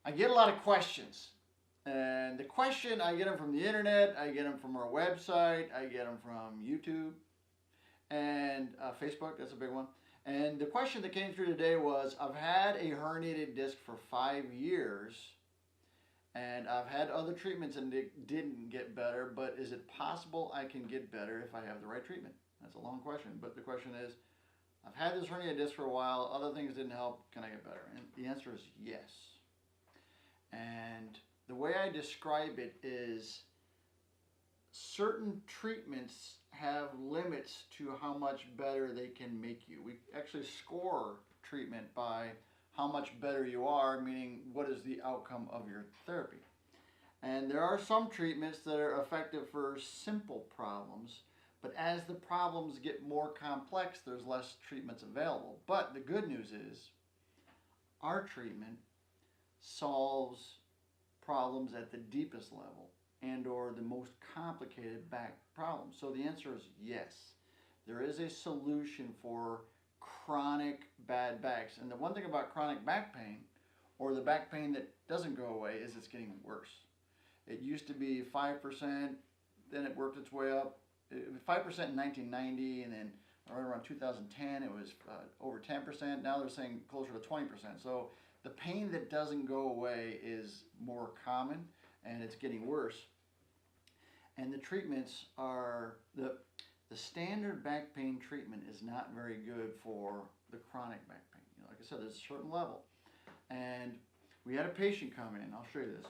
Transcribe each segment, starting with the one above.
I get a lot of questions. And the question, I get them from the internet, I get them from our website, I get them from YouTube and Facebook, that's a big one. And the question that came through today was, I've had a herniated disc for 5 years, and I've had other treatments and it didn't get better, but is it possible I can get better if I have the right treatment? That's a long question, but the question is, I've had this herniated disc for a while, other things didn't help, can I get better? And the answer is yes. And the way I describe it is certain treatments have limits to how much better they can make you. We actually score treatment by how much better you are, meaning what is the outcome of your therapy. And there are some treatments that are effective for simple problems, but as the problems get more complex, there's less treatments available. But the good news is our treatment solves problems at the deepest level and or the most complicated back problems. So the answer is yes. There is a solution for chronic bad backs. And the one thing about chronic back pain, or the back pain that doesn't go away, is it's getting worse. It used to be 5%, then it worked its way up. 5% in 1990, and then right around 2010 it was over 10%. Now they're saying closer to 20%. So the pain that doesn't go away is more common, and it's getting worse. And the treatments are, the standard back pain treatment is not very good for the chronic back pain. You know, like I said, there's a certain level. And we had a patient come in, I'll show you this.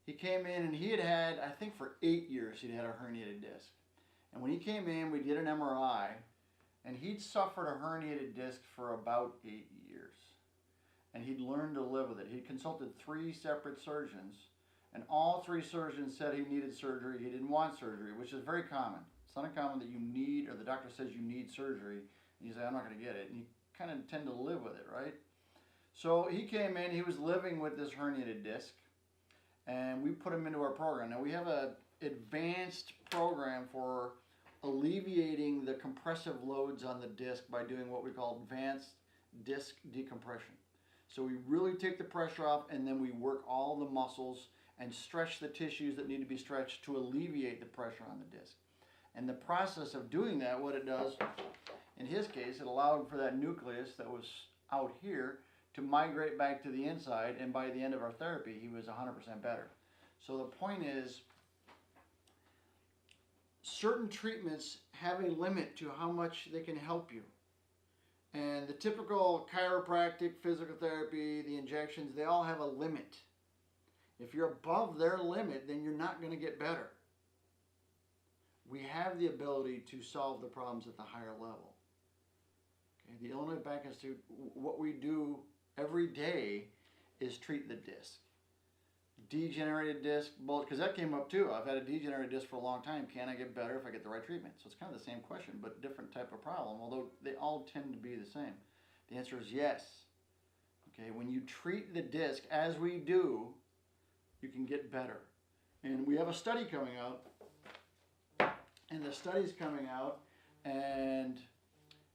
He came in and he had, I think for 8 years, he'd had a herniated disc. And when he came in, we did an MRI, and he'd suffered a herniated disc for about 8 years. And he'd learned to live with it. He consulted 3 separate surgeons, and all 3 surgeons said he needed surgery. He didn't want surgery, which is very common. It's not uncommon that you need, or the doctor says you need surgery, and you say, I'm not going to get it. And you kind of tend to live with it, right? So he came in, he was living with this herniated disc, and we put him into our program. Now we have an advanced program for alleviating the compressive loads on the disc by doing what we call advanced disc decompression. So we really take the pressure off, and then we work all the muscles and stretch the tissues that need to be stretched to alleviate the pressure on the disc. And the process of doing that, what it does, in his case, it allowed for that nucleus that was out here to migrate back to the inside, and by the end of our therapy, he was 100% better. So the point is, certain treatments have a limit to how much they can help you. And the typical chiropractic, physical therapy, the injections, they all have a limit. If you're above their limit, then you're not going to get better. We have the ability to solve the problems at the higher level. Okay, the Illinois Back Institute, what we do every day is treat the disc. Degenerated disc, because that came up too. I've had a degenerated disc for a long time. Can I get better if I get the right treatment? So it's kind of the same question, but different type of problem, although they all tend to be the same. The answer is yes. Okay, when you treat the disc, as we do, you can get better. And we have a study coming out, and the study's coming out, and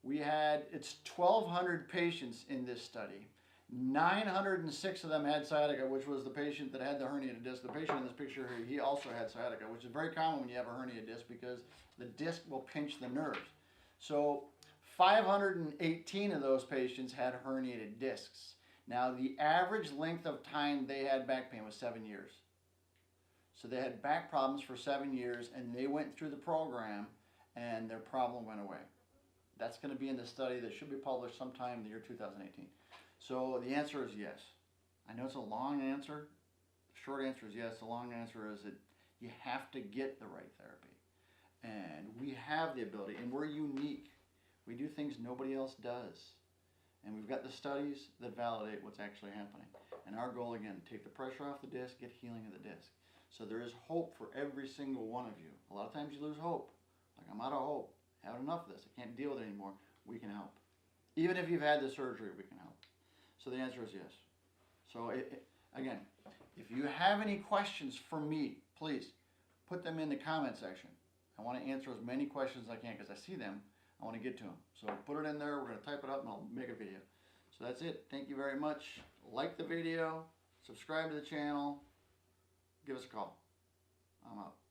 it's 1,200 patients in this study. 906 of them had sciatica, which was the patient that had the herniated disc. The patient in this picture here, he also had sciatica, which is very common when you have a herniated disc because the disc will pinch the nerves. So 518 of those patients had herniated discs. Now the average length of time they had back pain was 7 years. So they had back problems for 7 years, and they went through the program and their problem went away. That's going to be in the study that should be published sometime in the year 2018. So the answer is yes. I know it's a long answer. The short answer is yes. The long answer is that you have to get the right therapy. And we have the ability, and we're unique. We do things nobody else does. And we've got the studies that validate what's actually happening. And our goal, again, take the pressure off the disc, get healing of the disc. So there is hope for every single one of you. A lot of times you lose hope. Like, I'm out of hope. I have enough of this. I can't deal with it anymore. We can help. Even if you've had the surgery, we can help. So the answer is yes. So again, if you have any questions for me, please put them in the comment section. I want to answer as many questions as I can because I see them. I want to get to them. So put it in there. We're going to type it up and I'll make a video. So that's it. Thank you very much. like the video, subscribe to the channel, give us a call. I'm out.